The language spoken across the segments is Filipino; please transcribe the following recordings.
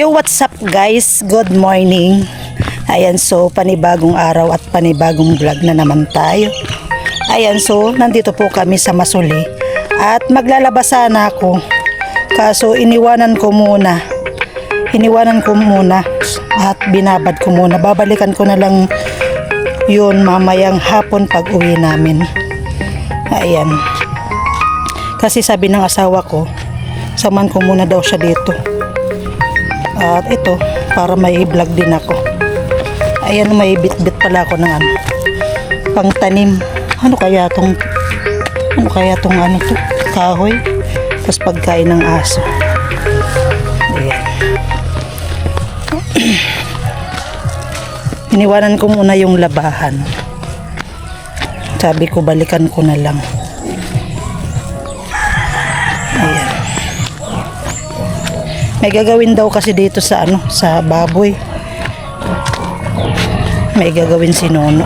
Yo, what's up guys? Good morning. Ayan, so panibagong araw at panibagong vlog na naman tayo. Ayan, so nandito po kami sa Masuli at maglalabas sana ako. Kaso iniwanan ko muna at binabad ko muna. Babalikan ko na lang yun mamayang hapon pag uwi namin. Ayan. Kasi sabi ng asawa ko, saman ko muna daw siya dito. At ito, para may vlog din ako. Ayan, may bit-bit pala ako ng pangtanim. Ano kaya tong kahoy? Tapos pagkain ng aso. Ayan. Iniwanan ko muna yung labahan. Sabi ko, balikan ko na lang. Ayan. May gagawin daw kasi dito sa sa baboy. May gagawin si Nono.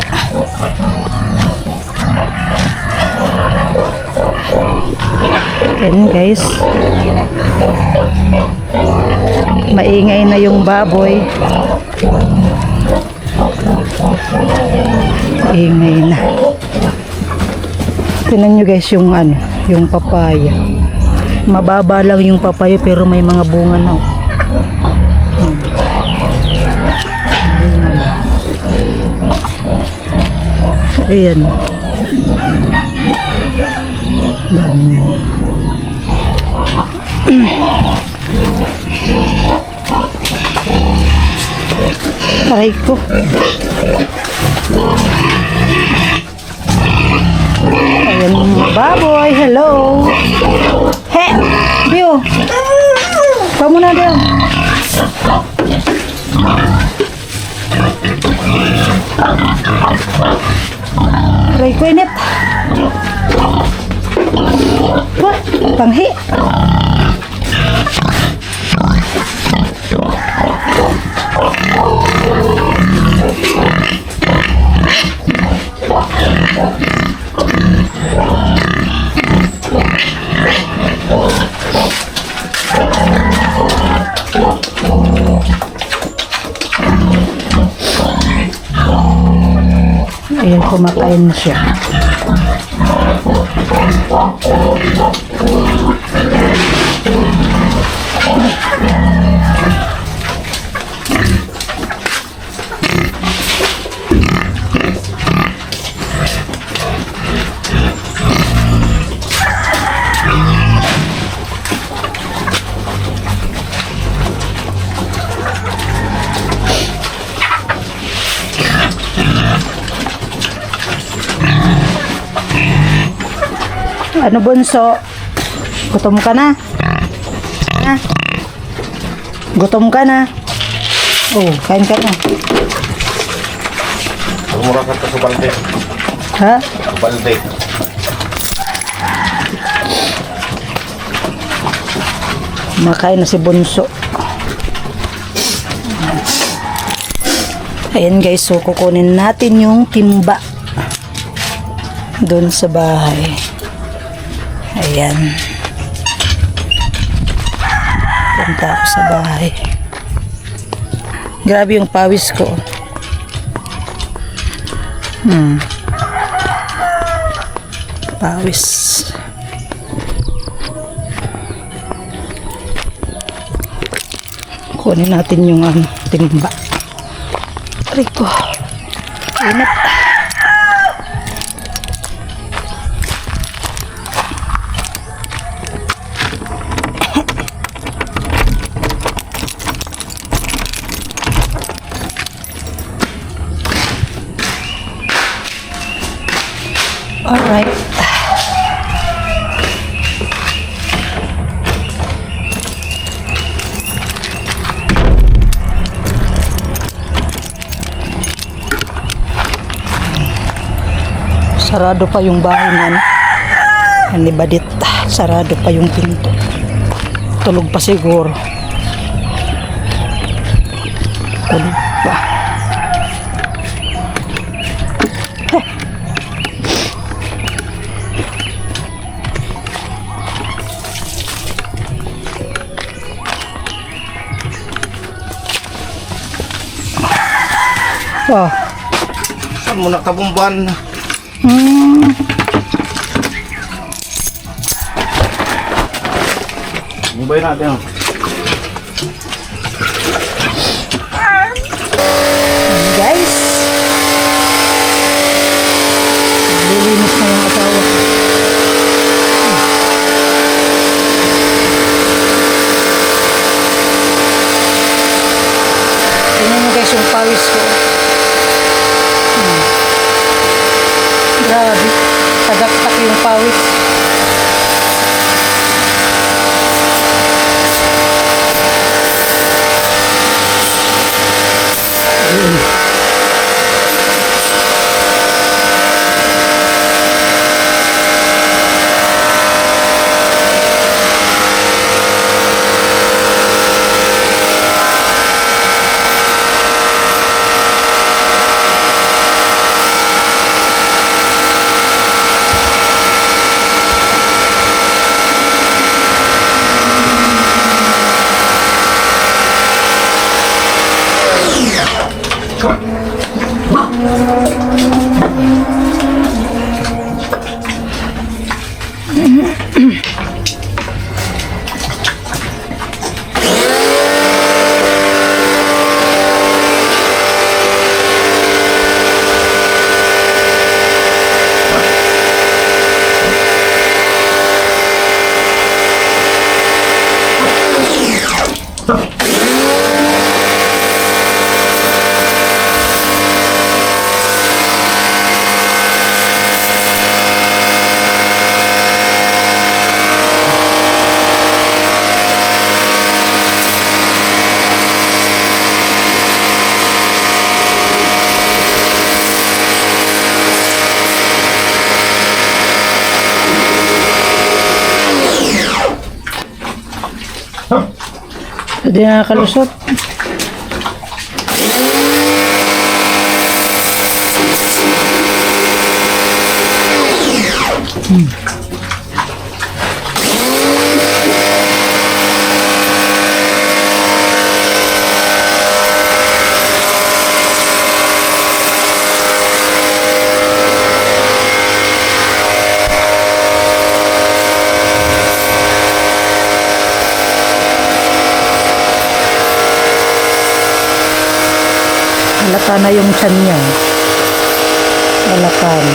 Ayan guys. Maingay na yung baboy. Maingay na. Tingnan nyo guys yung yung papaya. Mababa lang yung papaya pero may mga bunga na. Ayan. Aray ko. Ayan mga baboy. Hello. He! Dio! Kamu na, Dio. Aray ko, init. Wah, panghi. Ayan, kumakain na siya. Ano bunso? Gutom ka na? Ha? Gutom ka na? Oh, kain ka na. Mura ka sa balde. Ha? Balde. Makain na si bunso. Ayan guys, so kukunin natin yung timba doon sa bahay. Ayan. Punta ako sa bahay. Grabe yung pawis ko. Pawis. Kunin natin yung timba. Rico. Inat. Alright. Sarado pa yung bahay na ni Badit. Sarado pa yung pinto. Tulog pa siguro. Tulog pa. Oh. Saan mo nakabumban? Hmm. Bumbay natin. Guys. Lilinis na yung asawa ko. Tingnan mo guys yung pawis ko. Grabe. Tagaktak yung pawis. Hindi nakakalusot. Halata na yung tiyan niya. Halata na.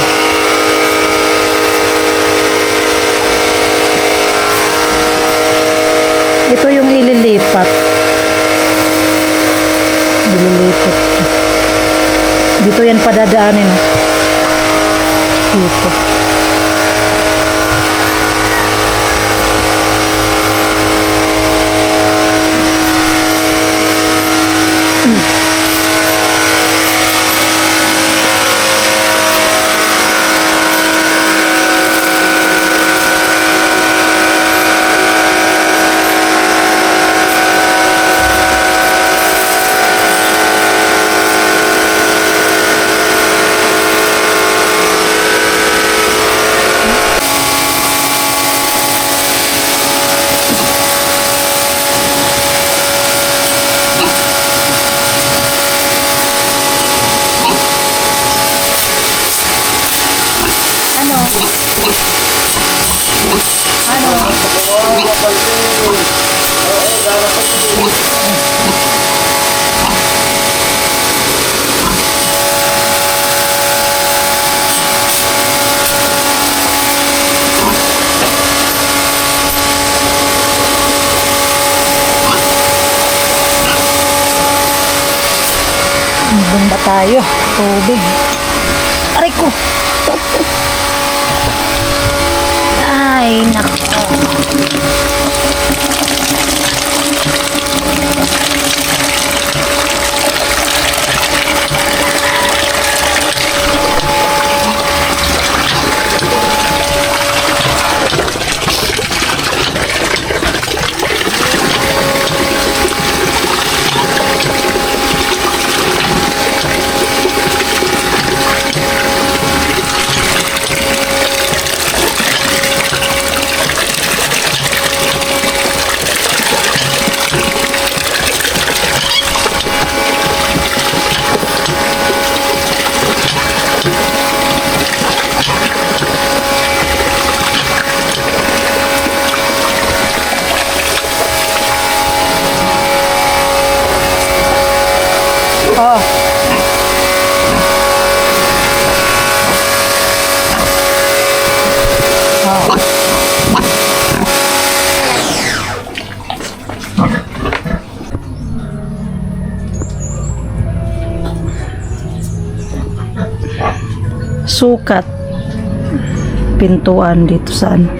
Ito yung ililipat. Ililipat. Dito yan padadaanin. Dito. Bumba tayo. Tubig. Aray ko. Ay, nako. Oh. Sukat pintuan dito sa ano,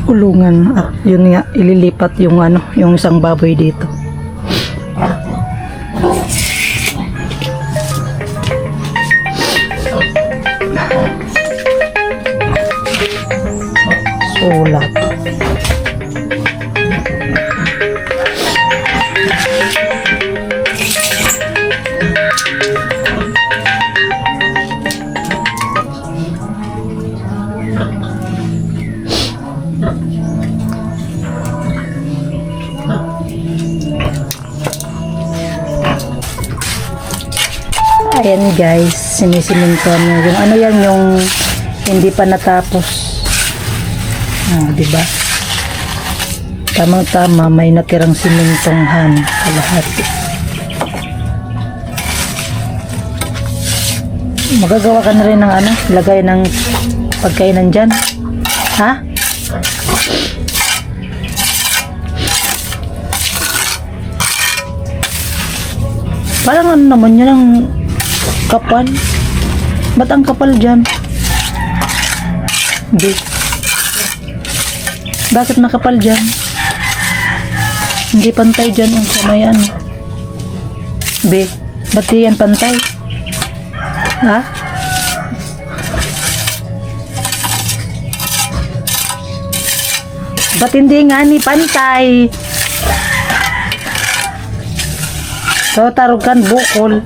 kulungan, at yun nga ililipat yung ano, yung isang baboy dito. Sulat. Ayan guys, sinisimintuan niya. Yung ano yan, yung hindi pa natapos. Diba? Tamang-tama, may natirang simintonghan kalahati. Magagawa ka na rin ng ano, lagay ng pagkainan dyan. Ha? Parang ano naman yun ang kapal. Ba't ang kapal dyan? Hindi. Bakit makapal dyan? Hindi pantay dyan ang samayan. Be, ba't di yan pantay? Ha? Ba't hindi nga ni pantay? So, tarugan bukol.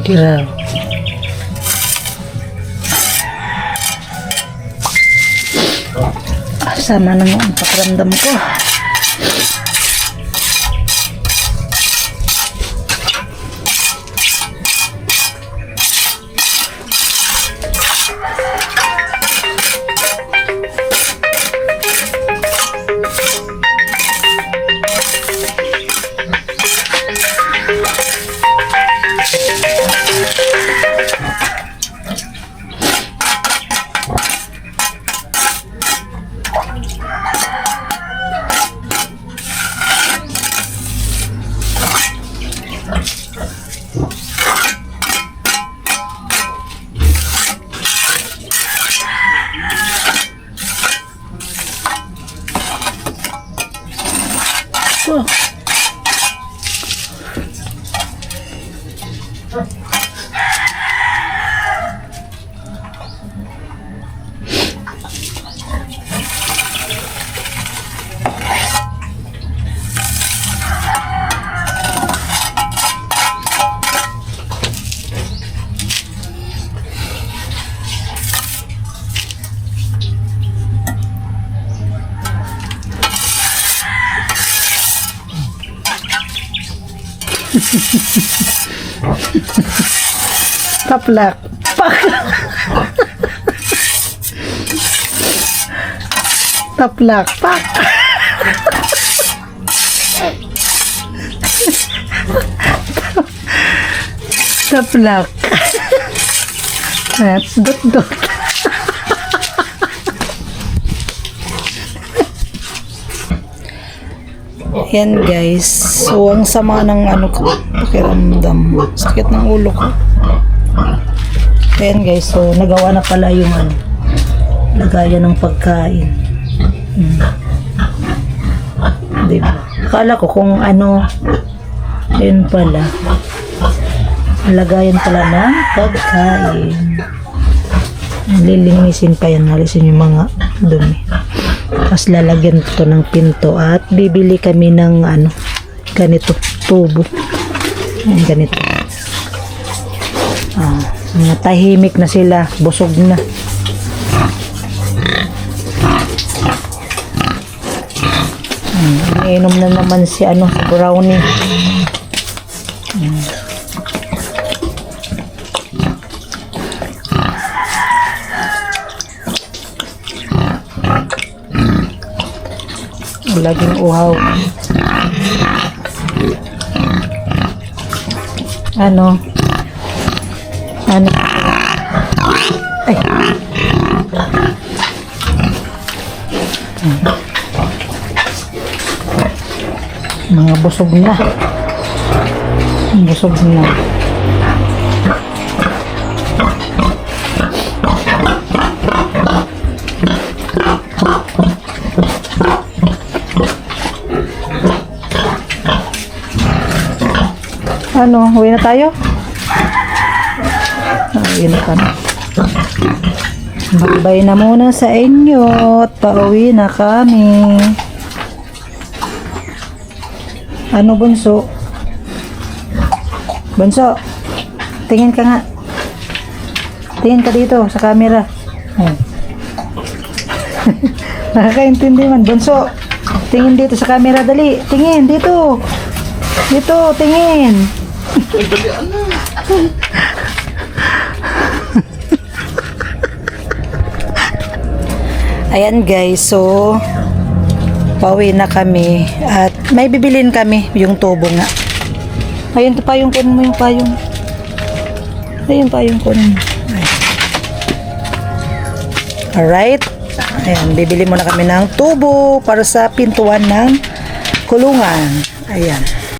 Kira. Sama na ang pakiramdam ko. Oh. Taplak. Pak. Taplak. Pak. Taplak. Dot dot. Yan guys, so ang sama ng ano ko, pakiramdam, sakit ng ulo ko. Yan guys, so nagawa na pala yung ano, lagayan ng pagkain. Diba? Akala ko kung ano, yun pala, lagayan pala ng pagkain. Lilinisin pa yan, nalisin yung mga dumi. Tapos lalagyan to ng pinto at bibili kami ng ano, ganito, tubo. Ganito. Mga tahimik na sila, busog na. Inom na naman si ano, si brownie. Laging uhaw. Ano? Ano? Ay. Mga busog na. Busog na. Ano, uwi na tayo? Uwi na kami. Magbay na muna sa inyo at pauwi na kami. Ano, Bunso? Bunso, tingin ka nga. Tingin ka dito sa camera. Oh. Nakakaintindi man. Bunso, tingin dito sa camera. Dali, tingin dito. Dito, tingin. Ayan guys, so pauwi na kami at may bibilin kami yung tubo nga. Ayun, payong kunin mo yung payong. Ayun, payong kunin mo. Alright. Ayan, bibili muna kami ng tubo para sa pintuan ng kulungan. Ayan.